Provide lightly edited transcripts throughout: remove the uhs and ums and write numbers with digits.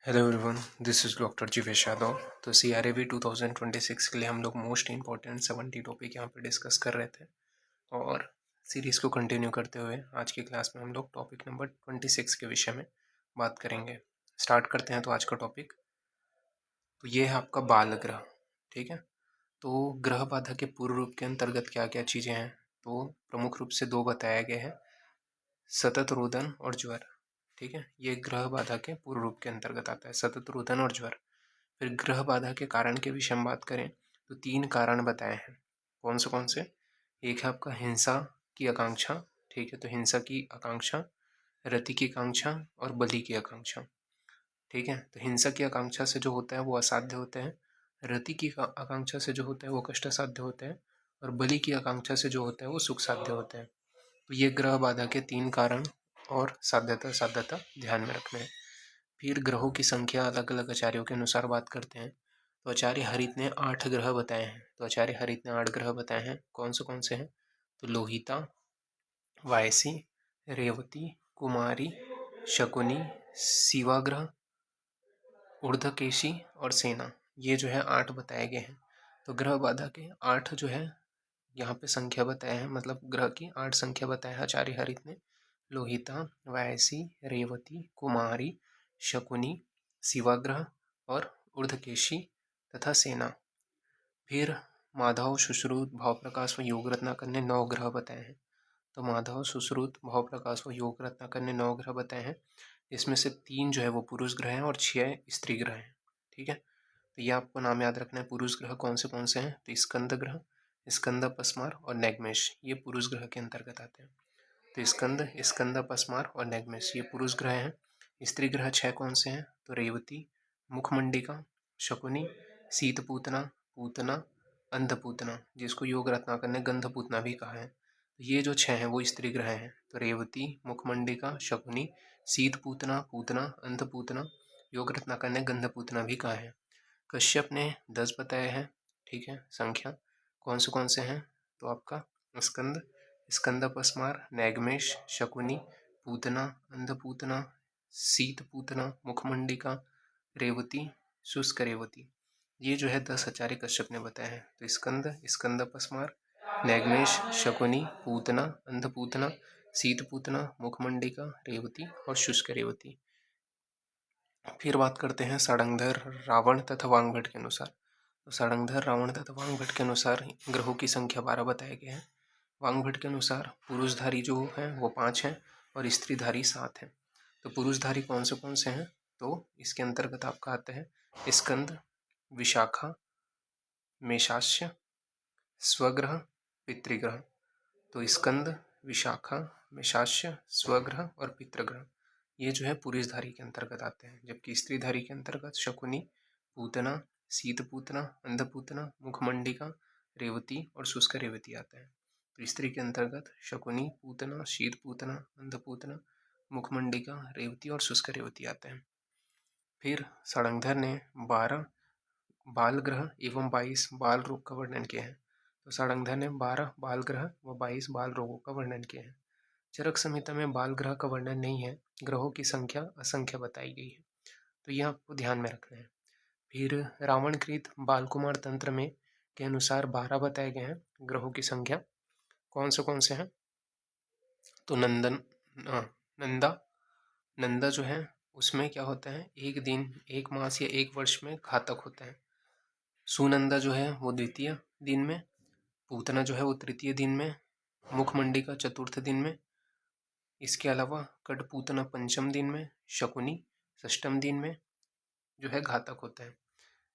Hello everyone, this is doctor Jeevesh Yadav. तो CRAV 2026 के लिए हम लोग मोस्ट इम्पॉर्टेंट 70 टॉपिक यहाँ पे डिस्कस कर रहे थे और सीरीज़ को कंटिन्यू करते हुए आज की क्लास में हम लोग टॉपिक नंबर 26 के विषय में बात करेंगे। स्टार्ट करते हैं। तो आज का टॉपिक तो ये है आपका बाल ग्रह। ठीक है, तो ग्रह बाधा के पूर्व रूप के अंतर्गत क्या क्या चीज़ें हैं, तो प्रमुख रूप से दो बताया गया है, सतत रुदन और ज्वर। ठीक है, ये ग्रह बाधा के पूर्व रूप के अंतर्गत आता है, सतत रुदन और ज्वर। फिर ग्रह बाधा के कारण के विषय में बात करें तो 3 कारण बताए हैं। कौन से? एक है आपका हिंसा की आकांक्षा। ठीक है, तो हिंसा की आकांक्षा, रति की आकांक्षा और बलि की आकांक्षा। ठीक है, तो हिंसा की आकांक्षा से जो होता है वो असाध्य होते हैं, रति की आकांक्षा से जो होता है वो कष्ट साध्य होते हैं, और बलि की आकांक्षा से जो होता है वो सुख साध्य होते हैं। तो ये ग्रह बाधा के 3 कारण और साध्यता साध्यता ध्यान में रखना है। फिर ग्रहों की संख्या अलग अलग आचार्यों के अनुसार बात करते हैं। तो आचार्य हरित ने 8 ग्रह बताए हैं। तो आचार्य हरित ने 8 ग्रह बताए हैं। कौन से हैं? तो लोहिता, वायसी, रेवती, कुमारी, शकुनी, शिवाग्रह, ऊर्ध्वकेशी और सेना। ये जो है 8 बताए गए हैं। तो ग्रह बाधा के 8 जो है यहाँ पे संख्या बताए हैं, मतलब ग्रह की 8 संख्या बताया है आचार्य हरित ने। लोहिता, वायसी, रेवती, कुमारी, शकुनी, शिवाग्रह और ऊर्ध्वकेशी तथा सेना। फिर माधव, सुश्रुत, भाव प्रकाश व योग रत्नाकर ने 9 ग्रह बताए हैं। तो माधव, सुश्रुत, भाव प्रकाश व योग रत्नाकर ने 9 ग्रह बताए हैं। इसमें से 3 जो है वो पुरुष ग्रह हैं और 6 स्त्री ग्रह हैं। ठीक है, तो ये आपको नाम याद रखना है। पुरुष ग्रह कौन से हैं? तो स्कंद ग्रह, स्कंद, पस्मार और नैगमेश, ये पुरुष ग्रह के अंतर्गत आते हैं। तो स्कंद, स्कंद, पस्मार और नैगमेश ये पुरुष ग्रह हैं। स्त्री ग्रह 6 कौन से हैं? तो रेवती, मुखमंडिका, शकुनी, शीतपूतना, पूतना, अंधपूतना, जिसको योग रत्नाकर ने गंधपूतना भी कहा है। तो ये जो 6 हैं वो स्त्री ग्रह हैं। तो रेवती, मुखमंडिका, शकुनी, शीतपूतना, पूतना, अंधपूतना, योग रत्नाकर ने गंधपूतना भी कहा है। कश्यप ने 10 बताए हैं। ठीक है, संख्या कौन से हैं? तो आपका स्कंद, स्कंद, पस्मार, नैगमेश, शकुनी, पूतना, अंधपूतना, शीतपूतना, मुखमंडिका, रेवती, शुष्क रेवती। ये जो है 10 आचार्य कश्यप ने बताए हैं। तो स्कंद, स्कंद, पस्मार, नैगमेश, शकुनी, पूतना, अंधपूतना, शीतपूतना, मुखमंडिका, रेवती और शुष्क रेवती। फिर बात करते हैं सारंगधर, रावण तथा वांगभट के अनुसार। तो सारंगधर, रावण तथा वांगभट के अनुसार ग्रहों की संख्या 12 बताए गए हैं। वांगभट के अनुसार पुरुषधारी जो हैं वो 5 हैं और स्त्रीधारी 7 हैं। तो पुरुषधारी कौन से हैं? तो इसके अंतर्गत आपका आता है स्कंद, विशाखा, मेषास्य, स्वग्रह, पितृग्रह। तो स्कंद, विशाखा, मेषास्य, स्वग्रह और पितृग्रह ये जो है पुरुषधारी के अंतर्गत आते हैं। जबकि स्त्रीधारी के अंतर्गत शकुनी, पूतना, शीतपूतना, अंधपूतना, मुखमंडिका, रेवती और शुष्क रेवती आता है। तो स्त्री के अंतर्गत शकुनी, पूतना, शीतपूतना, अंधपूतना, मुखमंडिका, रेवती और शुष्क रेवती आते हैं। फिर सारंगधर ने 12 बाल ग्रह एवं 22 बाल रोग का वर्णन किया है। तो सारंगधर ने 12 बाल ग्रह व 22 बाल रोगों का वर्णन किया है। चरक संहिता में बाल ग्रह का वर्णन नहीं है, ग्रहों की संख्या असंख्य बताई गई है। तो यह आपको ध्यान में रखना है। फिर रावणकृत बाल कुमार तंत्र में के अनुसार 12 बताए गए हैं ग्रहों की संख्या। कौन से हैं? तो नंदा, नंदा जो है उसमें क्या होता है, एक दिन, एक मास या एक वर्ष में घातक होता है। सुनंदा जो है वो द्वितीय दिन में, पूतना जो है वो तृतीय दिन में, मुखमंडिका चतुर्थ दिन में, इसके अलावा कठपूतना पंचम दिन में, शकुनी षष्टम दिन में जो है घातक होता है।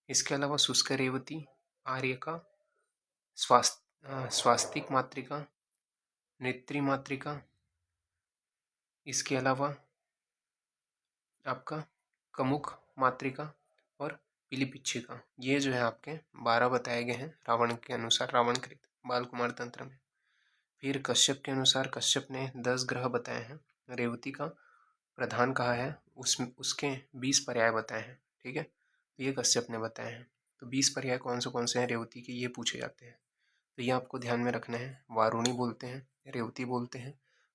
इसके अलावा शुष्क रेवती, आर्यका, स्वास्तिक मातृका, नेत्री मातृका, इसके अलावा आपका कमुक मातृका और पिलीपिच्छिका, ये जो है आपके 12 बताए गए हैं रावण के अनुसार, रावणकृत बाल कुमार तंत्र में। फिर कश्यप के अनुसार कश्यप ने 10 ग्रह बताए हैं। रेवती का प्रधान कहा है, उसके 20 पर्याय बताए हैं। ठीक है, तो ये कश्यप ने बताए हैं। तो 20 पर्याय कौन से हैं रेवती के, ये पूछे जाते हैं। तो ये आपको ध्यान में रखना है। वारुणी बोलते हैं, रेवती बोलते हैं,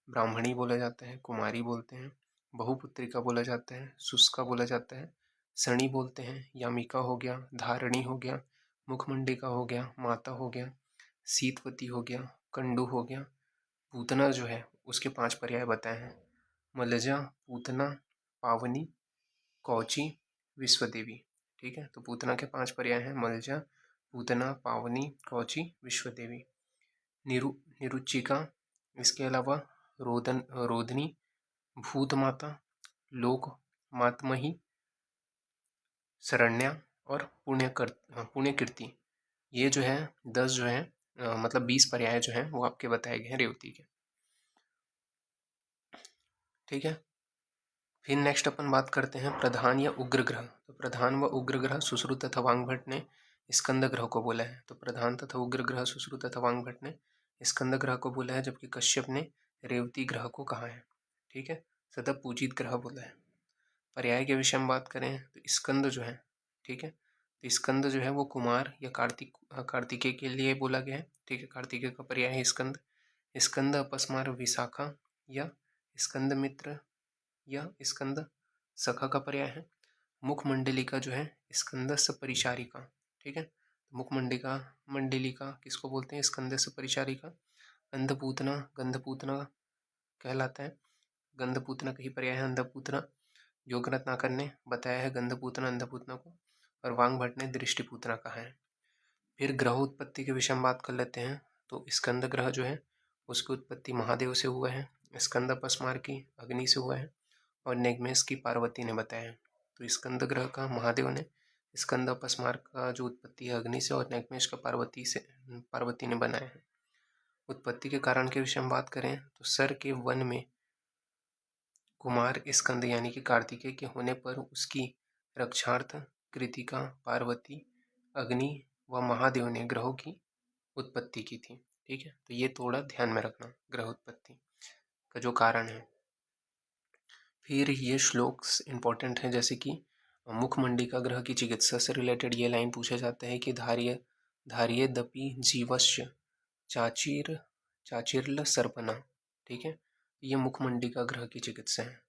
ब्राह्मणी बोला जाता है, कुमारी बोलते हैं, बहुपुत्रिका बोला जाता है, शुष्का बोला जाता है, सणी बोलते हैं, यामिका हो गया, धारणी हो गया, मुखमंडिका हो गया, माता हो गया, शीतवती हो गया, कंडू हो गया। पूतना जो है उसके 5 पर्याय बताए हैं, मलजा, पूतना, पावनी, कौची, विश्वदेवी। ठीक है, तो पूतना के 5 पर्याय हैं, मलजा, पूतना, पावनी, कौची, विश्वदेवी। निरुचिका, इसके अलावा रोदनी, भूत माता, लोक मातमही, शरण्या और पुण्यकीर्ति। ये जो है 10 जो है मतलब 20 पर्याय जो हैं वो आपके बताए गए हैं रेवती के। ठीक है, फिर नेक्स्ट अपन बात करते हैं प्रधान या उग्र ग्रह। तो प्रधान व उग्र ग्रह सुश्रुत तथा वांगभट्ट ने स्कंद ग्रह को बोला है। तो प्रधान तथा उग्र ग्रह सुश्रुत तथा वांगभट्ट ने स्कंद ग्रह को बोला है, जबकि कश्यप ने रेवती ग्रह को कहा है। ठीक है, सदा पूजित ग्रह बोला है। पर्याय के विषय में बात करें तो स्कंद जो है, ठीक है, तो स्कंद जो है वो कुमार या कार्तिकेय के लिए बोला गया है। ठीक है, कार्तिकेय का पर्याय है स्कंद। स्कंद अपस्मार विशाखा या स्कंद मित्र या स्कंद सखा का पर्याय है। मुखमंडलिका जो है स्कंदस्य परिचारिका। ठीक है, मुखमंडिका मंडलिका किसको बोलते हैं, स्कंदस्य परिचारिका। अंधपूतना गंधपूतना कहलाता है, गंधपूतना का ही पर्याय है अंधपूतना। योगरत्नाकर ने बताया है गंधपूतना अंधपूतना को, और वांगभट्ट ने दृष्टिपूतना कहा है। फिर ग्रह उत्पत्ति के विषय में बात कर लेते हैं। तो स्कंद ग्रह जो है उसकी उत्पत्ति महादेव से हुआ है, स्कंद अपस्मार की अग्नि से हुआ है, और नेगमेश की पार्वती ने बताया है। तो स्कंद ग्रह का महादेव ने, स्कंद अपस्मार का जो उत्पत्ति है अग्नि से, और नेगमेश का पार्वती ने बनाया है। उत्पत्ति के कारण के विषय में बात करें तो सर के वन में कुमार स्कंद यानी कि कार्तिकेय के होने पर उसकी रक्षार्थ कृतिका, पार्वती, अग्नि व महादेव ने ग्रहों की उत्पत्ति की थी। ठीक है, तो ये थोड़ा ध्यान में रखना ग्रह उत्पत्ति का जो कारण है। फिर ये श्लोक इंपॉर्टेंट है, जैसे कि मुखमंडिका ग्रह की चिकित्सा से रिलेटेड ये लाइन पूछा जाता है कि धार्य दपि जीवस्य चाचिर्ल सर्पना। ठीक है, ये मुखमंडिका ग्रह की चिकित्सा है।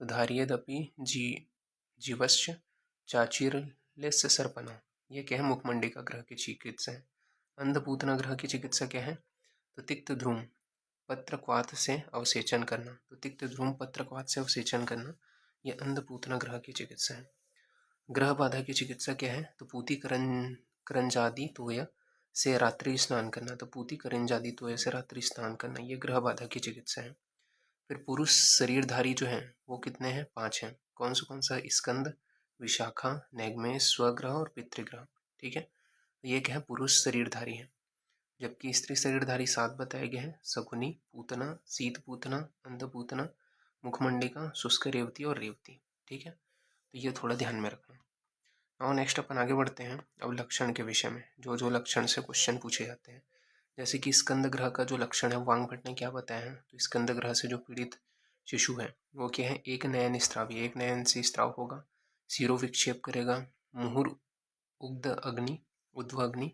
तो धार्यदपि जीवस्य चाचिर्लस्य सर्पना, ये क्या है, मुखमंडिका ग्रह की चिकित्सा है। अंधपूतना ग्रह की चिकित्सा क्या है, तो तिक्त ध्रुम पत्रक्वाथ से अवसेचन करना। तो तिक्त ध्रुम पत्रक्वाथ से अवसेचन करना, ये अंधपूतना ग्रह की चिकित्सा है। ग्रह बाधा की चिकित्सा क्या है, तो पूती करंजादि तोय से रात्रि स्नान करना। तो पूती करंजादि तोय से रात्रि स्नान करना, ये ग्रह बाधा की चिकित्सा है। फिर पुरुष शरीरधारी जो हैं वो कितने हैं, 5 हैं। कौन सा, स्कंद, विशाखा, नैगमेश, स्वग्रह और पितृग्रह। ठीक है, ये क्या है, पुरुष शरीरधारी है। जबकि स्त्री शरीरधारी 7 बताए गए हैं, शकुनी, पूतना, शीत पूतना, अंधपूतना, मुखमंडिका, शुष्क रेवती और रेवती। ठीक है, तो ये थोड़ा ध्यान में रखना। और नेक्स्ट अपन आगे बढ़ते हैं अब लक्षण के विषय में, जो जो लक्षण से क्वेश्चन पूछे जाते हैं। जैसे कि स्कंद ग्रह का जो लक्षण है वांगभट्ट ने क्या बताया है, तो स्कंद ग्रह से जो पीड़ित शिशु है वो क्या है, एक नयन स्त्रावी, एक नयन से स्त्राव होगा, सिरो विक्षेप करेगा, मुहुर उद्व अग्नि,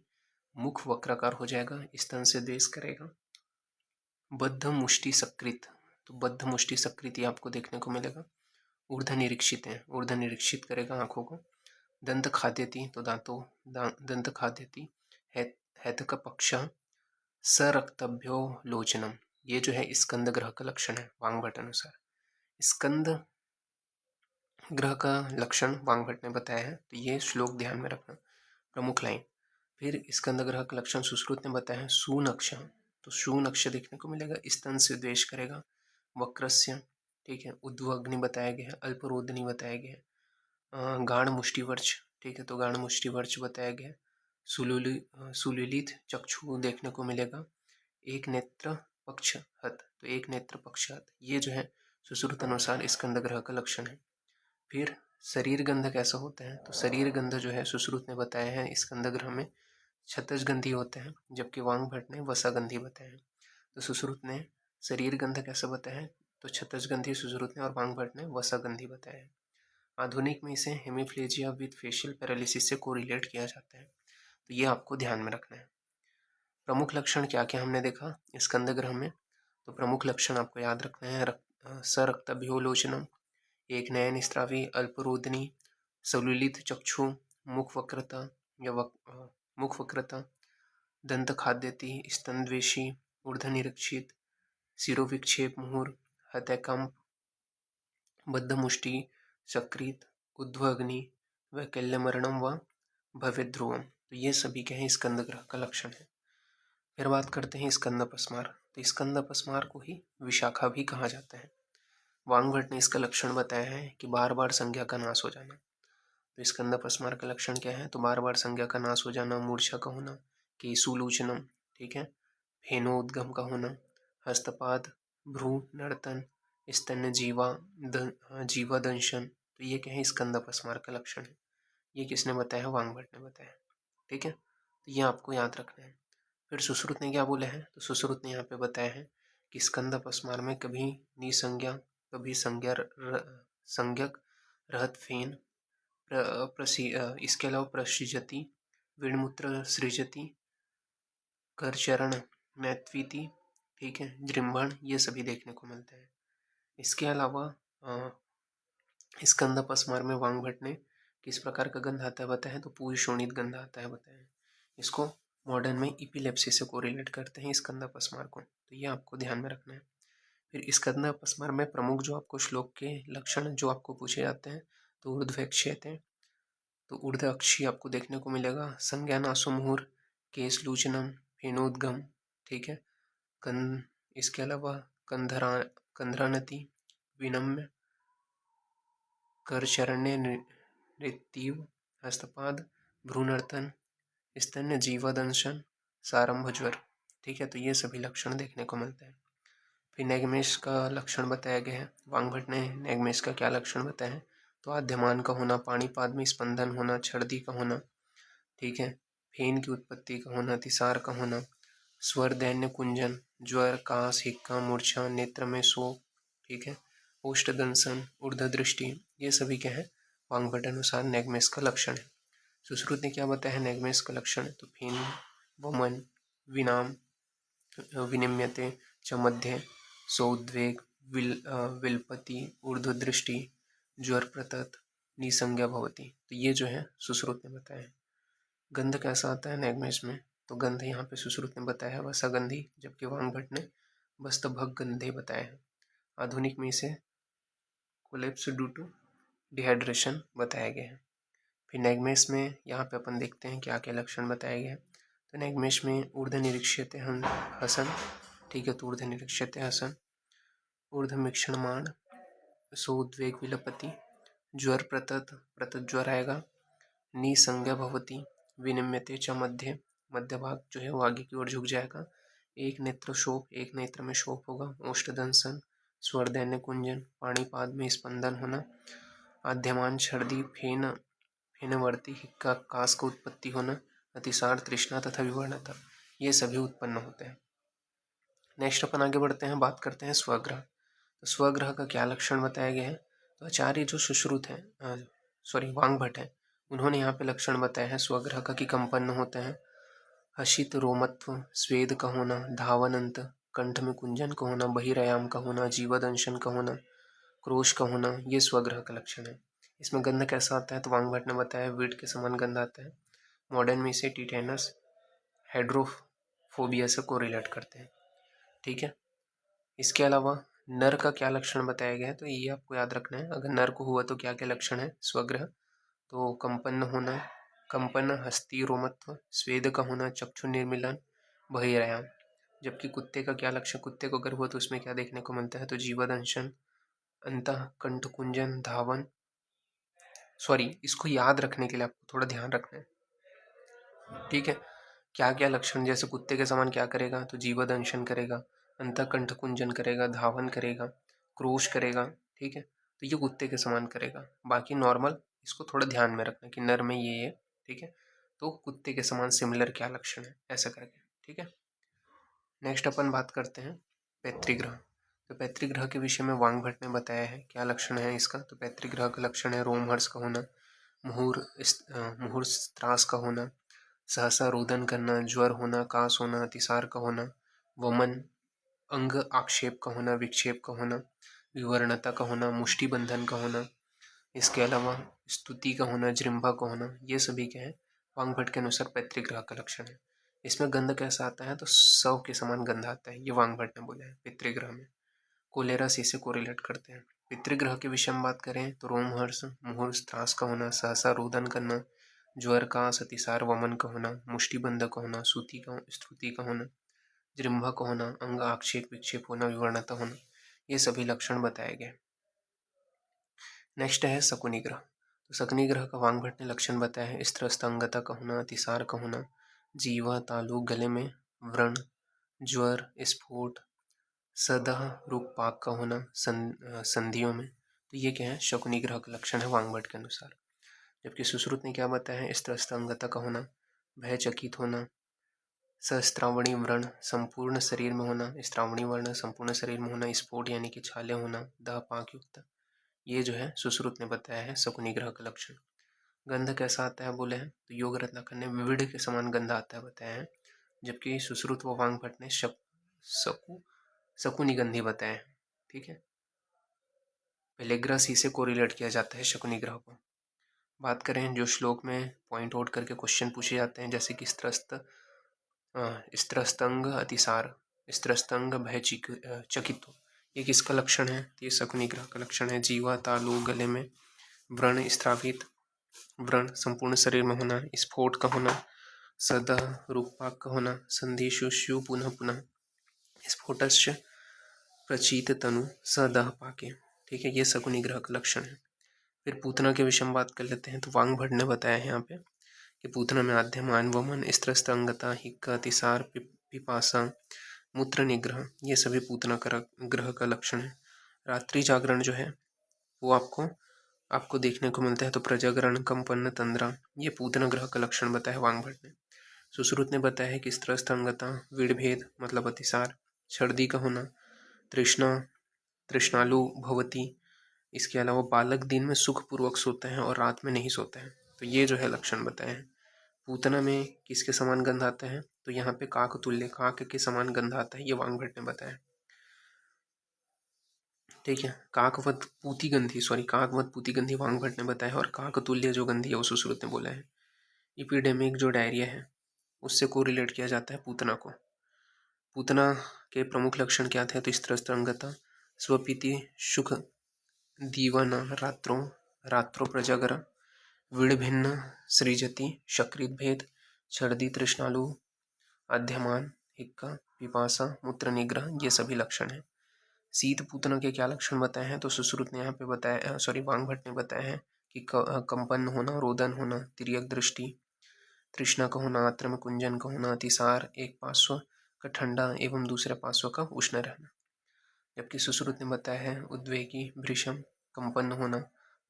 मुख वक्राकार हो जाएगा, स्तन से द्वेष करेगा, बद्ध मुष्टि सकृत, तो बद्ध मुष्टि सकृति आपको देखने को मिलेगा। ऊर्ध्व निरीक्षित है, ऊर्ध्व निरीक्षित करेगा आंखों को। दंत खाद्यति, तो दंत खाद्यति, हैतक पक्ष, सरक्तभ्यो लोचनम, ये जो है स्कंद ग्रह का लक्षण है वांगभट्ट अनुसार। स्कंद ग्रह का लक्षण वांगभट्ट ने बताया है, तो ये श्लोक ध्यान में रखना, प्रमुख लाइन। फिर स्कंद ग्रह का लक्षण सुश्रुत ने बताया है, सुनक्ष, तो सुनक्ष देखने को मिलेगा, स्तन से द्वेष करेगा, वक्रस्य, ठीक है, उद्वग्नि बताया गया है, अल्परोधनी बताया गया है, गाढ़ मुष्टिवर्च, ठीक है, तो गाढ़ मुष्टिवर्च बताया गया है, सुललित चक्षु देखने को मिलेगा, एक नेत्र पक्षहत, तो एक नेत्र पक्षहत, ये जो है सुश्रुत अनुसार स्कंद ग्रह का लक्षण है। फिर शरीर गंध कैसा होता है, तो शरीर गंध जो है सुश्रुत ने बताया है स्कंद ग्रह में क्षतजगंधी होते हैं, जबकि वांगभट्ट ने वसागंधी बताया है। तो सुश्रुत ने शरीर गंध कैसा बताया है, तो क्षतजगंधी सुश्रुत ने, और वांगभट्ट ने वसागंधी बताया है। आधुनिक में इसे हेमिप्लेजिया विद फेशियल पैरालिसिस से कोरिलेट किया जाता है, तो ये आपको ध्यान में रखना है। प्रमुख लक्षण क्या क्या हमने देखा स्कंद ग्रह में, तो प्रमुख लक्षण आपको याद रखना है, सरक्तभ्योलोचनम, एक नयन स्त्रावी, अल्परोधनी, सलुलित चक्षु, मुख वक्रता या मुख वक्रता, दंत खाद्यति, स्तनद्वेषी, ऊर्ध्वनिरीक्षित, शिरोविक्षेप मुहुर, हतैकंप, बद्धमुष्टि, सकृत, उद्ध्वग्नि, वैकल्यमरणम व भवेद्ध्रुवम। तो ये सभी क्या है स्कंद ग्रह का लक्षण है। फिर बात करते हैं स्कंद अपस्मार। तो स्कंद अपस्मार को ही विशाखा भी कहा जाता है। वांगभट ने इसका लक्षण बताया है कि बार बार संज्ञा का नाश हो जाना। तो स्कंद अपस्मार का लक्षण क्या है? तो बार बार संज्ञा का नाश हो जाना, मूर्छा का होना, केशुलोचनम, ठीक है, फेनोद्गम का होना, हस्तपाद, भ्रू नर्तन, स्तन्य जीवा दंशन। तो ये क्या है स्कंद अपस्मार का लक्षण है। ये किसने बताया? वांगभट ने बताया, ठीक है। तो ये आपको याद रखना है। फिर सुश्रुत ने क्या बोला है? तो सुश्रुत ने यहाँ पे बताया है कि स्कंद अपस्मार में कभी निसंज्ञा, कभी संज्ञक रहत फेन, इसके अलावा प्रसृजति, विणमूत्र सृजति, करचरण मैत्वीति, ठीक है, जृंभण, ये सभी देखने को मिलते हैं। इसके अलावा स्कंद अपस्मार में वांगभट ने किस प्रकार का गंध आता है बताया? तो पूरी शोणित गंध आता है बताया। इसको मॉडर्न में इपिलेप्सी से कोरिलेट करते हैं स्कंद अपस्मार को, तो ये आपको ध्यान में रखना है। फिर स्कंद अपस्मार में प्रमुख जो आपको श्लोक के लक्षण जो आपको पूछे जाते हैं, तो ऊर्ध्वक्षेत है, तो ऊर्ध्व अक्षी आपको देखने को मिलेगा, संज्ञानासु मुहुर, केशलूचनम, फेनोद्गम, ठीक है, इसके अलावा कंधरानति, विनम्य, करचरण्य नृत्तीव, हस्तपाद, भ्रूणर्तन, स्तन्य जीवादंशन, सारंभ ज्वर, ठीक है। तो ये सभी लक्षण देखने को मिलते हैं। फिर नैगमेश का लक्षण बताया गया है। वांगभट ने नैगमेश का क्या लक्षण बताया है? तो आद्यमान का होना, पाणीपाद में स्पंदन होना, छर्दी का होना, ठीक है, फेन की उत्पत्ति का होना, तिसार का होना, स्वर दैन्य कुंजन, ज्वर, कास, हिक्का, मूर्छा, नेत्र में शोक, ठीक है, ओष्ठ दंसन, ऊर्ध्व दृष्टि, ये सभी क्या है वांगभट अनुसार नैगमेश का लक्षण है। सुश्रुत ने क्या बताया है नैगमेश का लक्षण? तो फेन, वमन, विनाम, विनिम्यते च मध्ये, सौद्वेग, विल्पति, ऊर्ध्वदृष्टि, ज्वर प्रतत, निसंज्ञा भवति। तो ये जो है सुश्रुत ने बताया है। गंध कैसा आता है नैगमेश में? तो गंध यहाँ पे सुश्रुत ने बताया है वसगंधी, जबकि वांगभट ने वस्तभग गंधे बताया है। आधुनिक में इसे कोलेप्स ड्यू टू डिहाइड्रेशन बताया गया है। फिर नैगमेश में यहाँ पे अपन देखते हैं क्या क्या लक्षण बताए गए हैं। तो नैगमेश में ऊर्ध्व निरीक्षित हसन, ठीक है, तो ऊर्ध्व निरीक्षित हसन, ऊर्ध्व मिक्षणमान, सोद्वेग विलपति, ज्वर प्रतत ज्वर आएगा, निसंज्ञा भवति, विनिम्यते च मध्य, मध्य भाग जो है वो आगे की ओर झुक जाएगा, एक नेत्र शोक, एक नेत्र में शोक होगा, ओष्ठ दंसन, स्वर दैन्य कुंजन, पाणीपाद में स्पंदन होना, आद्यमान छर्दी, फेनवर्ती, हिक्का, कास का उत्पत्ति होना, अतिसार, तृष्णा तथा विवर्णता, ये सभी उत्पन्न होते हैं। नेक्स्ट अपन आगे बढ़ते हैं, बात करते हैं स्वग्रह। तो स्वग्रह का क्या लक्षण बताया गया है? तो आचार्य जो सुश्रुत है, वांगभट है, उन्होंने यहाँ पे लक्षण बताया है स्वग्रह का कि कंपन्न होते हैं, हशित रोमत्व, स्वेद का होना, धावन अंत, कंठ में कुंजन का होना, बहिरायाम का होना, जीवदंशन का होना, क्रोश का होना, ये स्वग्रह का लक्षण है। इसमें गंध कैसा आता है? तो वांगभट ने बताया वीट के समान गंध आता है। मॉडर्न में इसे टिटेनस, हाइड्रोफोबिया से कोरिलेट करते हैं, ठीक है। इसके अलावा नर का क्या लक्षण बताया गया है? तो ये आपको याद रखना है। अगर नर को हुआ तो क्या क्या लक्षण है स्वग्रह? तो कंपन्न होना, कंपन, हस्ती रोमत्व, स्वेद का होना, चक्षु निर्मिलन, बहिरायाम। जबकि कुत्ते का क्या लक्षण? कुत्ते को अगर हुआ तो उसमें क्या देखने को मिलता है? तो जीवदंशन, अंतः कंठ कुंजन, धावन, इसको याद रखने के लिए आपको थोड़ा ध्यान रखना है, ठीक है। क्या क्या लक्षण, जैसे कुत्ते के समान क्या करेगा? तो जीवदंशन करेगा, अंतःकंठ कुंजन करेगा, धावन करेगा, क्रोश करेगा, ठीक है। तो ये कुत्ते के समान करेगा। बाकी नॉर्मल इसको थोड़ा ध्यान में रखना कि नर में ये, ठीक है। तो कुत्ते के समान सिमिलर क्या लक्षण है, ऐसा करके, ठीक है। नेक्स्ट अपन बात करते हैं पैतृग्रह। तो पैतृग्रह के विषय में वांगभट ने बताया है क्या लक्षण है इसका। तो पैतृग्रह का लक्षण है रोमहर्ष का होना, मुहुर त्रास का होना, सहसा रोदन करना, ज्वर होना, कास होना, अतिसार का होना, वमन, अंग आक्षेप का होना, विक्षेप का होना, विवर्णता का होना, मुष्टि बंधन का होना, इसके अलावा स्तुति का होना, जृंभा का होना, ये सभी क्या है वांगभट्ट के अनुसार पैतृक ग्रह का लक्षण है। इसमें गंध कैसा आता है तो शव के समान गंध आता है, ये वांगभट्ट ने बोला है पितृ ग्रह में। कोलेरा से इसे कोरिलेट करते हैं। पितृग्रह के विषय में बात करें तो रोमहर्ष, मुहूर्ष, त्रास का होना, सहसा रोदन करना, ज्वर का, अतिसार, वमन का होना, मुष्टिबंध का होना, स्तुति का होना, जृंभा का होना, अंग आक्षेप विक्षेप होना, विवर्णता होना, ये सभी लक्षण बताए गए। नेक्स्ट है शकुनी ग्रह। तो शकुनी ग्रह का वांगभट्ट ने लक्षण बताया है। स्त्रस्त अंगता का होना, अतिसार का होना, जीवा, तालु, गले में व्रण, ज्वर, स्फोट, सदह रूपपाक का होना संधियों में, तो ये क्या है शकुनी ग्रह का लक्षण है वांगभट्ट के अनुसार। जबकि सुश्रुत ने क्या बताया है, स्त्रस्तांगता का होना, भयचकित होना, सहस्त्रावणी व्रण संपूर्ण शरीर में होना, स्त्रावणी वर्ण संपूर्ण शरीर में होना, स्फोट यानी कि छाले होना, दह पाक युक्त, ये जो है सुश्रुत ने बताया है शकुनी ग्रह का लक्षण। गंध कैसा आता है बोले हैं तो योग रत्नाकर ने विविध के समान गंध आता है बताया है, जबकि सुश्रुत व वांगभट्ट ने शकुनी गंधी बताया है। ठीक है, पहले ग्रह सी से कोरिलेट किया जाता है शकुनी ग्रह को। बात करें जो श्लोक में पॉइंट आउट करके क्वेश्चन पूछे जाते हैं, जैसे कि स्त्रस्तंग अतिसार, स्त्रस्तंग भय चकित, ये किसका लक्षण है, ये शकुनी ग्रह का लक्षण है। जीवा, तालु, गले में व्रण, स्त्रावित व्रण संपूर्ण शरीर में होना, स्फोट का होना, सदह रूपपाक का होना, संधि शुष्यु पुनः पुनः, स्फोटस्य प्रचीत तनु सदह पाके। ठीक है, ये शकुनी ग्रह का लक्षण है। फिर पूतना के विषय में बात कर लेते हैं। तो वांगभट्ट ने बताया है यहाँ पे कि पूतना में आद्यमान, वमन, स्त्रस्त अंगता, हिक्का, अतिसार, पिपासा, मूत्र निग्रह, ये सभी पूतना का ग्रह का लक्षण है। रात्रि जागरण जो है वो आपको देखने को मिलता है। तो प्रजागरण, कंपन, तंद्रा, ये पूतना ग्रह का लक्षण बताया वांगभट्ट ने। सुश्रुत ने बताया है कि स्त्रस्त अंगता, विड़भेद मतलब अतिसार, सर्दी का होना, तृष्णा, तृष्णालु भवती, इसके अलावा बालक दिन में सुखपूर्वक सोते हैं और रात में नहीं सोते हैं, तो ये जो है लक्षण बताए हैं। पूतना में किसके समान गंध आता है तो यहाँ पे काक तुल्य, काक के समान गंध आता है, ये वांगभट्ट ने बताया। ठीक है, काकवत पूती गंधी वांगभट्ट ने बताया और काकतुल्य जो गंधी है वो सुश्रुत ने बोला है। इपिडेमिक जो डायरिया है उससे कोरिलेट किया जाता है पूतना को। पूतना के प्रमुख लक्षण क्या थे तो स्त्रस्तंगता, स्वपीति, सुख दीवाना, रात्रो प्रजागर, विड़भिन्न सृजति, शकृत भेद, छर्दी, तृष्णालु, आद्यमान, हिक्का, पिपासा, मूत्र निग्रह, ये सभी लक्षण हैं। शीत पूतना के क्या लक्षण बताए हैं तो सुश्रुत ने यहाँ पे बताया, वांगभट्ट ने बताया है कि कंपन होना, रोदन होना, तिर्यक दृष्टि, तृष्णा का होना, आत्र में कुंजन का होना, अतिसार, एक पार्श्व का ठंडा एवं दूसरे पार्श्व का उष्ण रहना। जबकि सुश्रुत ने बताया है उद्वेगी, भृशम, कंपन होना,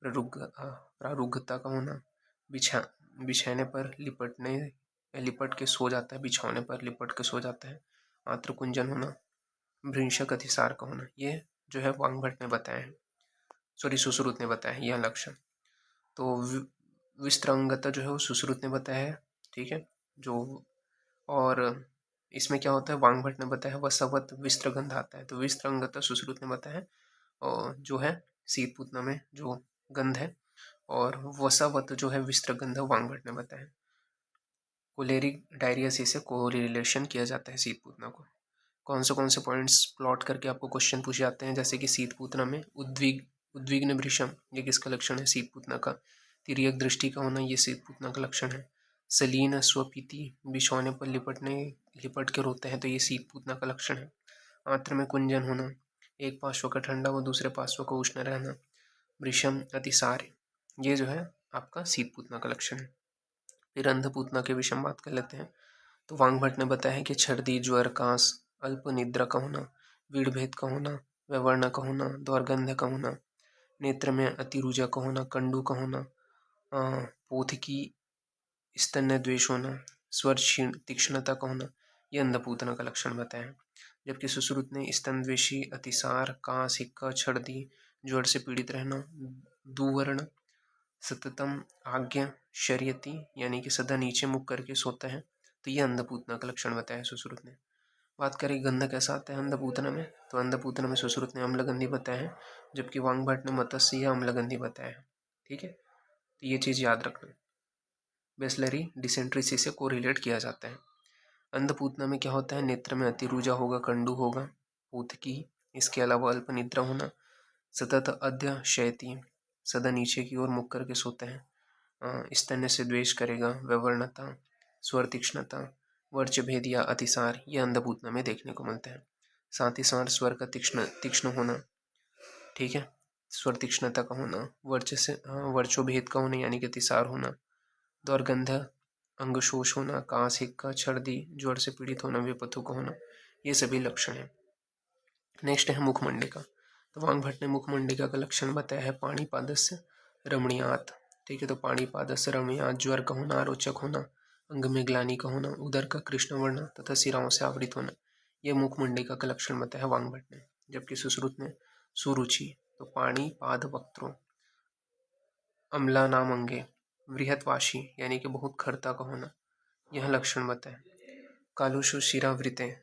प्रारुग्धता का होना, बिछाने पर लिपट के सो जाता है, बिछौने पर लिपट के सो जाता है, आत्र कुंजन होना, भृंशक अतिसार का होना, ये जो है वांगभट्ट ने बताया है, सुश्रुत ने बताया है यह लक्षण। तो विस्त्रांगता जो है वो सुश्रुत ने बताया है। ठीक है, जो और इसमें क्या होता है वांगभट्ट ने बताया है वसवत विस्त्रगंध आता है, तो विस्त्रांगता सुश्रुत ने बताया है और जो है शीत पूतना में जो गंध है, और वसावत जो है विस्त्रगंध वांगभट्ट ने बताया। कोलेरिक डायरिया से कोरिलेशन किया जाता है शीत पूतना को। कौन से पॉइंट्स प्लॉट करके आपको क्वेश्चन पूछे जाते हैं, जैसे कि शीत पूतना में उद्विग्न भृशम, ये किसका लक्षण है शीत पूतना का। तिर्यक दृष्टि का होना, ये शीत पूतना का लक्षण है। सलीन स्वपीति, बिछौने पर लिपट के रोते हैं, तो ये शीत पूतना का लक्षण है। आंत्र में कुंजन होना, एक पार्श्व का ठंडा व दूसरे पार्श्व का उष्ण रहना, वृषम, अतिसार, ये जो है आपका शीत पूतना का लक्षण है। फिर अंधपूतना के विषय में बात कर लेते हैं। तो वांगभट्ट ने बताया है कि छर्दी, ज्वर, कांस, अल्प निद्रा का होना, विड़भेद का होना, व्यवर्ण का होना, द्वारगंध का होना, नेत्र में अतिरुजा का होना, कंडू का होना, पोथ की स्तन्य द्वेष होना, स्वर क्षीण तीक्ष्णता का होना, यह अंधपूतना का लक्षण बताया है। जबकि सुश्रुत ने स्तन द्वेषी, अतिसार, कांस, हिक्का, छर्दी, ज्वर से पीड़ित रहना, दुवर्ण, सततम आज्ञा शर्यति यानी कि सदा नीचे मुख करके सोता है, तो यह अंधपूतना का लक्षण बताया सुश्रुत ने। बात करें गंध कैसा आता है अंधपूतना में, तो अंधपूतना में सुश्रुत ने अम्लगंधी बताया है, जबकि वांगभट्ट ने मत्स्य या अम्लगंधी बताया है। ठीक है, तो ये चीज़ याद रखना। बेसलरी डिसेंट्री से कोरिलेट किया जाता है। अंधपूतना में क्या होता है, नेत्र में अतिरुजा होगा, कंडू होगा, ऊतकी, इसके अलावा अल्प निद्रा होना, सतत अध्य शयती, सदा नीचे की ओर मुख करके सोते हैं, स्तन्य से द्वेष करेगा, व्यवर्णता, स्वर तीक्ष्णता, वर्च भेद या अतिसार, ये अंधपूतना में देखने को मिलता है। साथ ही साथ स्वर का तीक्ष्ण तीक्ष्ण होना, ठीक है, स्वर तीक्ष्णता का होना, वर्चोभेद का होना यानी कि अतिसार होना, दौर्गंध, अंगशोष होना, कास, हिक्का, छर्दी, ज्वर से पीड़ित होना, विपथु का होना, ये सभी लक्षण हैं। नेक्स्ट है मुखमंडिका। तो वांग भट्ट ने मुखमंडिका का लक्षण बताया है, पाणिपादस्य रमणीयात, ठीक है, तो पाणिपादस्य रमणीयात, ज्वर का होना, रोचक होना, अंग में ग्लानि का होना, उदर का कृष्ण वर्ण तथा सिराओं से आवृत होना, यह मुखमंडिका का लक्षण बताया है वांग भट्ट ने। जबकि सुश्रुत ने सुरुचि, तो पाणी पाद वक्त्रों, अम्ला नाम अंगे, वृहतवाशी यानी कि बहुत खरता का होना, यह लक्षण बताए। कालुषु शिरावृते,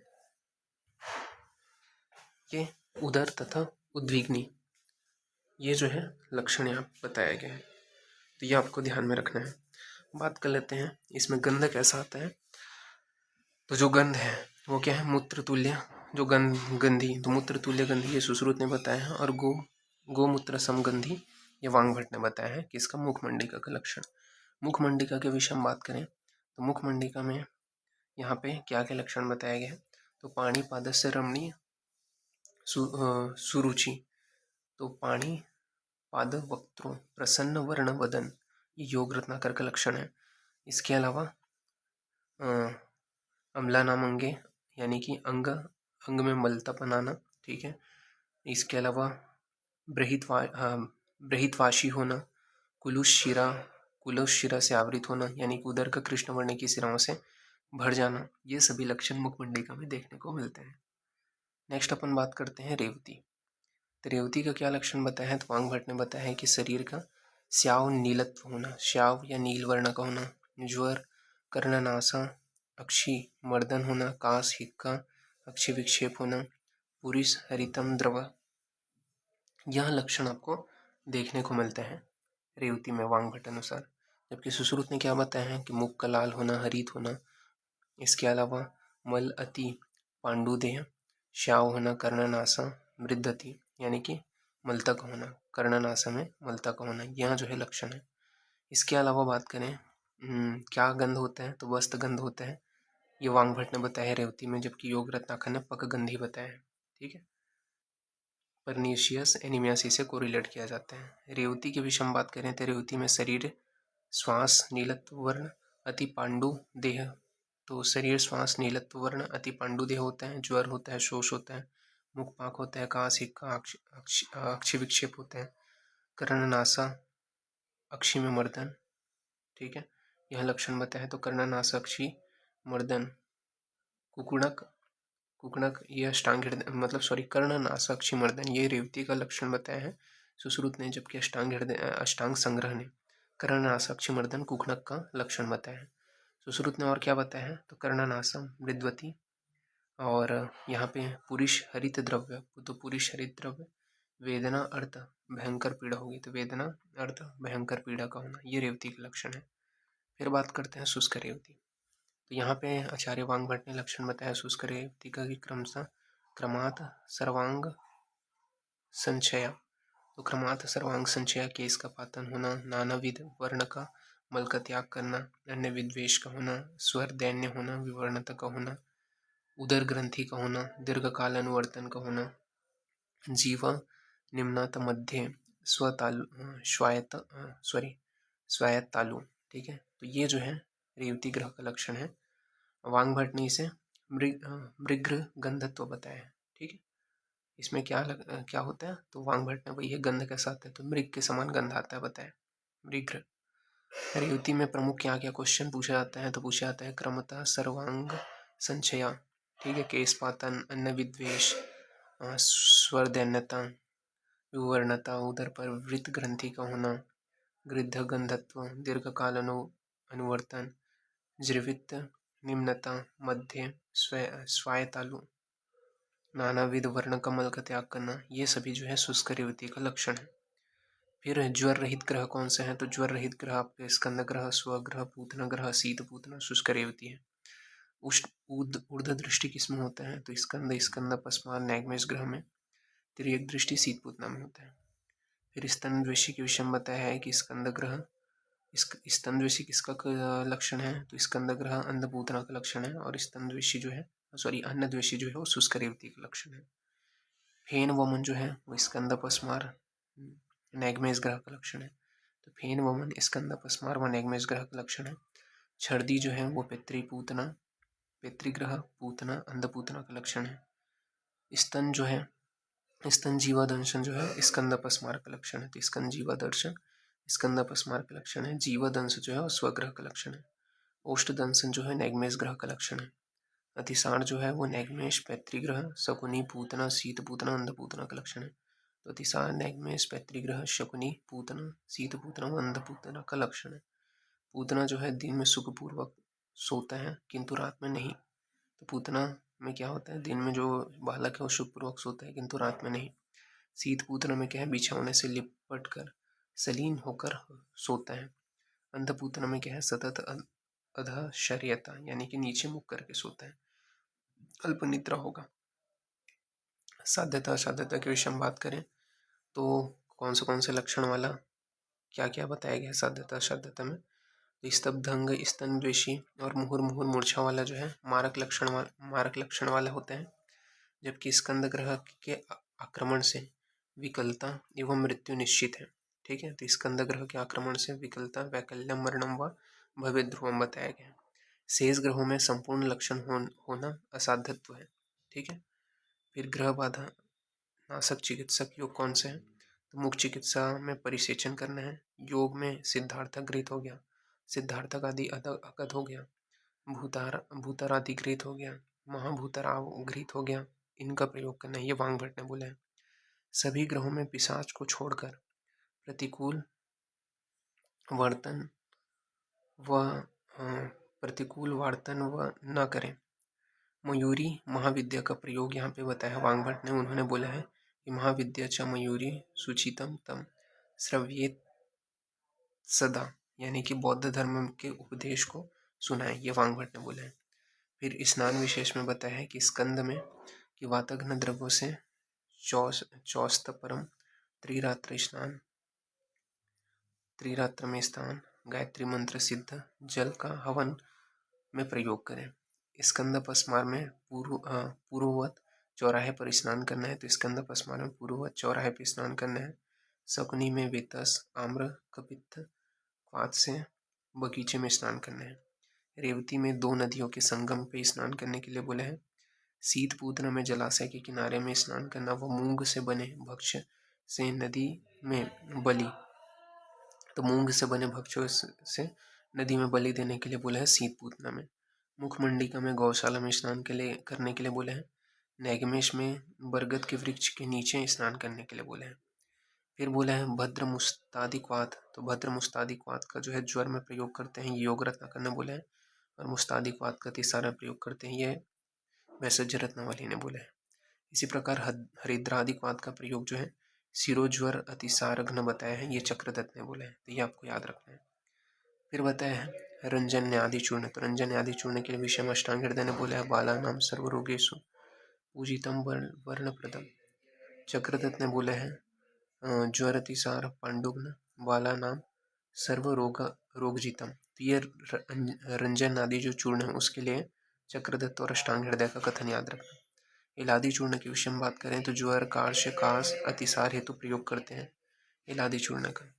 ये उदर तथा उद्विग्नी, ये जो है लक्षण यहाँ बताया गया है, तो ये आपको ध्यान में रखना है। बात कर लेते हैं इसमें गंध कैसा आता है। तो जो गंध है वो क्या है, मूत्र तुल्य, जो गंधी, तो मूत्र तुल्य गंधी ये सुश्रुत ने बताया है, और गोमूत्र समगंधी ये वांग भट्ट ने बताया है कि इसका मुखमंडिका का लक्षण। मुखमंडिका के विषय में बात करें तो मुखमंडिका में यहाँ पे क्या क्या लक्षण बताया गया है। तो पाणी पादस्य रमणीय सुरुचि, तो पाणी पाद वक्त्रों, प्रसन्न वर्ण वदन, ये योग रत्नाकर का लक्षण है। इसके अलावा अम्ला नाम अंगे यानी कि अंग में मलतापन आना, ठीक है। इसके अलावा बृहितवाशी होना, कुलुष शिरा से आवृत होना यानी कि उदर का कृष्ण वर्ण की शिराओं से भर जाना, ये सभी लक्षण मुखमंडिका में देखने को मिलते हैं। नेक्स्ट अपन बात करते हैं रेवती। तो रेवती का क्या लक्षण बताया है, तो वांग भट्ट ने बताया है कि शरीर का श्याव नीलत्व होना, श्याव या नील वर्ण का होना, ज्वर, कर्णनासा, अक्षी मर्दन होना, कास, हिक्का, अक्षी विक्षेप होना, पुरुष हरितम द्रव, यह लक्षण आपको देखने को मिलते हैं रेवती में वांग भट्ट अनुसार। जबकि सुश्रुत ने क्या बताया है कि मुख का लाल होना, हरित होना, इसके अलावा मल अति पांडुदेह, श्याव होना, कर्णनासा, मृद्धति यानी कि मलता का होना, कर्णनासा में मलता का होना, यह जो है लक्षण है। इसके अलावा बात करें क्या गंध होता है, तो वस्त गंध होता है, ये वांग भट्ट ने बताया है रेवती में। जबकि योग रत्नाकर ने पक गंधी बताया है, ठीक है। परनीशियस एनीमियासी से कोरिलेट किया जाता है। रेवती के विषय में बात करें तो रेवती में शरीर श्वास नीलत्व वर्ण अति पांडु देह, तो शरीर श्वास नीलत्व वर्ण अति पांडु देह होता है, ज्वर होता है, शोष होता है, मुखपाक होता है, कास, हिक्का, अक्षि विक्षेप होते हैं, कर्णनासा, अक्षि में मर्दन, ठीक है, यह लक्षण बताया है। तो कर्णनासा, अक्षि मर्दन, कुकुणक, कुकणक, ये अष्टांग हृदय मतलब सॉरी कर्णनासा, अक्षि मर्दन, ये रेवती का लक्षण बताया है सुश्रुत ने। जबकि अष्टांग संग्रह ने कर्णनासा, अक्षि मर्दन, कुकणक का लक्षण बताया है। सुश्रुत ने और क्या बताया है, तो कर्णनासम, मृद्वती, और यहाँ पे पुरुष हरित द्रव्य, तो पुरुष हरित द्रव्य, वेदना अर्थ भयंकर पीड़ा होगी, तो वेदना अर्थ भयंकर पीड़ा का होना, ये रेवती का लक्षण है। फिर बात करते हैं शुष्क रेवती। तो यहाँ पे आचार्य वांग भट्ट ने लक्षण बताया शुष्क रेवती का कि क्रमात् सर्वांग संचया, तो क्रमात् सर्वांग संचया, केस का पातन होना, नानाविध वर्ण का मल का त्याग करना, अन्य विद्वेष का होना, स्वर दैन्य होना, विवर्णता का होना, उदर ग्रंथि का होना, दीर्घकाल अनुवर्तन का होना, जीवा निम्नात मध्य स्वतालु स्वायत्त तालु, ठीक है। तो ये जो है रेवती ग्रह का लक्षण है। वांग भट्ट ने इसे मृग गंधत्व बताया है, ठीक है। इसमें क्या होता है, तो वांग भट्ट ने वही है गंध कैसा आता है, तो मृग के समान गंध आता है बताया, मृग। रेवती में प्रमुख क्या क्या क्वेश्चन पूछा जाता है, तो पूछा जाता है क्रमतः सर्वांग संचया, ठीक है, केशपातन, अन्न विद्वेष, स्वर दैन्यता, विवर्णता, उदर पर वृत्त ग्रंथि का होना, गृध्र गंधत्व, दीर्घकाल अनुवर्तन, जीवित निम्नता, मध्य स्वायतालु, नानाविध वर्ण कमल का त्याग करना, ये सभी जो है शुष्क रेवती का लक्षण है। फिर ज्वर रहित ग्रह कौन से हैं? तो ज्वर रहित ग्रह आपके स्कंद ग्रह, स्वग्रह, पूतना ग्रह, शीत पूतना, शुष्क रेवती है। उष्ण ऊर्ध्व दृष्टि किसमें होते हैं? तो स्कंद, स्कंद पस्मार, नैगमेष ग्रह में। तिर्यक दृष्टि शीत पूतना में होता है। फिर स्तन द्वेषी के विषय में बताया है कि स्कंद ग्रह, स्तन द्वेषी किसका लक्षण है? तो स्कंद ग्रह अंधपूतना का लक्षण है, और स्तन द्वेषी जो है, सॉरी, अन्न द्वेषी जो है वो शुष्क रेवती का लक्षण है। फेन वमन जो है वो स्कंद पस्मार नैगमेष ग्रह का लक्षण है। तो फेन वमन स्कंद पस्मार व नैगमेष ग्रह का लक्षण है। छर्दी जो है वो पितृपूतना, पितृग्रह, पूतना, अंधपूतना का लक्षण है। स्तन जो है, स्तन जीवा दंशन जो है स्कंद पस्मार का लक्षण है। तो स्कंद जीवा दर्शन स्कंद पस्मार का लक्षण है। जीवा दंश जो है वो स्वग्रह का लक्षण है। ओष्ठ दंशन जो है नैगमेष ग्रह का लक्षण है। अतिसार जो है वो नैगमेष, पैतृग्रह, शकुनी, पूतना, शीत पूतना, अंधपूतना का लक्षण है। तो अतिसार नैगमेष, पैतृग्रह, शकुनी, पूतना, शीत पूतना व अंधपूतना का लक्षण है। पूतना जो है दिन में सुखपूर्वक सोता है किंतु रात में नहीं। तो पूतना में क्या होता है? दिन में जो बालक है वो सुखपूर्वक सोता है किंतु रात में नहीं। शीत पूतना में क्या है? बिछौने से लिपट कर सलीन होकर सोता है। अंधपूतना में क्या है? सतत अधशर्यता यानी कि नीचे मुख करके सोता है, अल्प निद्रा होगा। साध्यता, असाध्यता के विषय में बात करें तो कौन से लक्षण वाला क्या क्या बताया गया है साध्यता असाध्यता में? स्तब्धंग, स्तन द्वेषी और मुहुर मुहुर मूर्छा वाला जो है मारक लक्षण वाला होते हैं। जबकि स्कंद ग्रह के आक्रमण से विकलता एवं मृत्यु निश्चित है। ठीक है, तो स्कंद ग्रह के आक्रमण से विकलता, वैकल्यम, मरणम व भवित ध्रुवम बताया गया। शेष ग्रहों में संपूर्ण लक्षण होना असाध्यत्व है। ठीक है। फिर ग्रह बाधा नाशक चिकित्सक योग कौन से हैं? तो मुख चिकित्सा में परिसेचन करना है। योग में सिद्धार्थक गृहीत हो गया, सिद्धार्थक आदि अगध हो गया, भूतार आदि गृहीत हो गया, महाभूतराव गृहीत हो गया। इनका प्रयोग करना है, ये वांगभट ने बोला है। सभी ग्रहों में पिशाच को छोड़कर प्रतिकूल वर्तन व प्रतिकूल वर्तन व न करें। मयूरी महाविद्या का प्रयोग यहाँ पे बताया वांगभट ने। उन्होंने बोला है कि महाविद्या च मयूरी सुचितम तम श्रव्येत सदा, यानी कि बौद्ध धर्म के उपदेश को सुनाए, ये वांगभट ने बोला है। फिर स्नान विशेष में बताया है कि स्कंद में कि वातघ्न द्रव्यों से चौस्तपरम त्रिरात्र स्नान, त्रिरात्र में स्नान, गायत्री मंत्र सिद्ध जल का हवन में प्रयोग करें। स्कंद पस्मार में पूर्ववत चौराहे पर स्नान करना है। तो स्कंद पस्मार में पूर्ववत चौराहे पर स्नान करना है। शकुनी में वेतस, आम्र, कपित्थ, क्वाथ से बगीचे में स्नान करना है। रेवती में दो नदियों के संगम पे स्नान करने के लिए बोले हैं। शीत पूतना में जलाशय के किनारे में स्नान करना व मूंग से बने भक्ष्य से नदी में बलि, तो मूंग से बने भक्ष्यों से नदी में बलि देने के लिए बोला है शीत पूतना में। मुखमंडिका में गौशाला में स्नान के लिए करने के लिए बोले हैं। नैगमेश में बरगद के वृक्ष के नीचे स्नान करने के लिए बोले हैं। फिर बोला है भद्र मुस्तादिक्वात, तो भद्र मुस्तादिक्वात का जो है ज्वर में प्रयोग करते हैं, योग रत्न करने बोले हैं। और मुस्तादिक्वात का तीसरा प्रयोग करते हैं, ये वैसज्य रत्नावली ने बोला है। इसी प्रकार हरिद्रादिक्वात का प्रयोग जो है शिरोज्वर अतिसारघ्न बताया है, ये चक्रदत्त ने बोला है, तो ये आपको याद रखना है। फिर बताया है रंजन्यादि चूर्ण, तो रंजन्यादि चूर्ण के विषय में अष्टांग हृदय ने बोला है बाला नाम सर्वरोगेशु पूजितम वर्णप्रदम। चक्रदत्त ने बोला है ज्वर अतिसार पांडुग्न बाला नाम सर्व रोगजितम। तो ये रंजन आदि जो चूर्ण है उसके लिए चक्रदत्त और अष्टांग हृदय का कथन याद रखना। इलादी चूर्ण के विषय में बात करें तो ज्वर, कार्श, कास, अतिसार हेतु प्रयोग करते हैं इलादी चूर्ण का।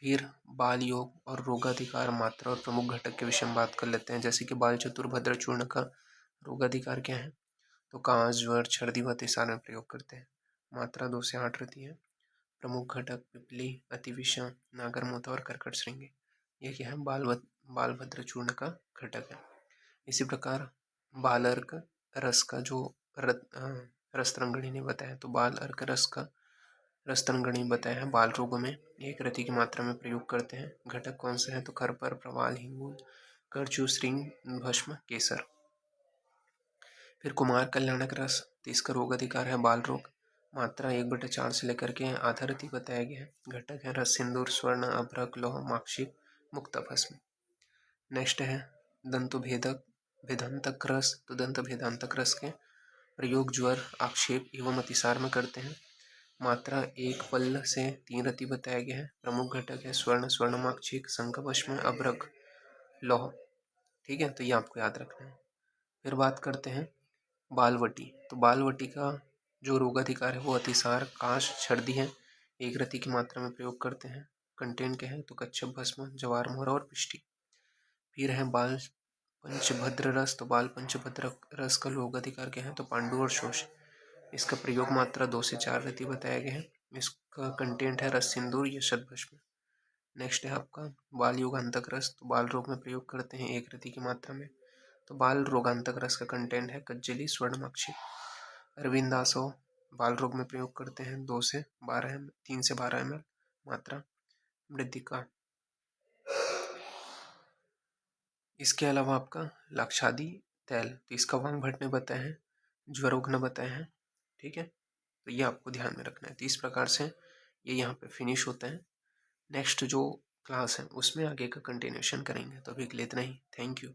फिर बाल योग और रोगाधिकार मात्रा और प्रमुख घटक के विषय में बात कर लेते हैं। जैसे कि बाल चतुर्भद्र चूर्ण का रोगाधिकार क्या है? तो कास, ज्वर, छर्दी व अतिसार में प्रयोग करते हैं। मात्रा 2 से 8 रहती है। प्रमुख घटक पिपली, अतिविषम, नागरमोथा और कर्कट श्रृंगी। ये क्या है? बालभद्र चूर्ण का घटक है। इसी प्रकार बाल अर्क रस का जो रसतरंगणी ने बताया, तो बाल अर्क रस का रसतरंगणी बताया है बाल रोगों में 1 रति की मात्रा में प्रयोग करते हैं। घटक कौन से हैं? तो खरपर, प्रवाल, हिंगूल, करचू, श्रृंग, भस्म, केसर। फिर कुमार कल्याणक रस, तो इसका रोग अधिकार है बाल रोग। मात्रा 1/4 से लेकर के आधा रति बताया गया है। घटक है रस, सिंदूर, स्वर्ण, अभ्रक, लौह, माक्षिक, मुक्ता भस्म। नेक्स्ट है दंत भेदक भेदांतक रस। तो दंत भेदांतक रस के प्रयोग ज्वर, आक्षेप एवं अतिसार में करते हैं। मात्रा 1 पल्ल से 3 रति बताया गया है। प्रमुख घटक है स्वर्ण, स्वर्णमाक्षिक, शंखभस्म, अभ्रक, लौह। ठीक है, तो ये आपको याद रखना है। फिर बात करते हैं बालवटी। तो बालवटी का जो रोगाधिकार है वो अतिसार, काश, छर्दी है। 1 रति की मात्रा में प्रयोग करते हैं। कंटेंट क्या है, तो कच्छप भस्म, जवार मोहरा और पिष्टी। फिर है बाल पंचभद्र रस। तो बाल पंचभद्र रस का रोगाधिकार क्या है, तो पांडु और शोष। इसका प्रयोग मात्रा 2 से 4 रति बताया गया है। इसका कंटेंट है रस, सिंदूर या शतभस्म। नेक्स्ट है आपका बाल युगांतक रस। तो बाल रोग में प्रयोग करते हैं 1 रति की मात्रा में। तो बाल रोगांतक रस का कंटेंट है कज्जली, स्वर्णमाक्षी। अरविंदासो बाल रोग में प्रयोग करते हैं 3 से 12 ml मात्रा। मृतिका। इसके अलावा आपका लाक्षादी तैल, तो इसका वांग भट्ट ने बताया है, ज्वरोग ने बताया है। ठीक है, तो ये आपको ध्यान में रखना है। तो इस प्रकार से ये यहाँ पे फिनिश होता है। नेक्स्ट जो क्लास है उसमें आगे का कंटिन्यूशन करेंगे। तो अभी के लिए इतना ही। Thank you.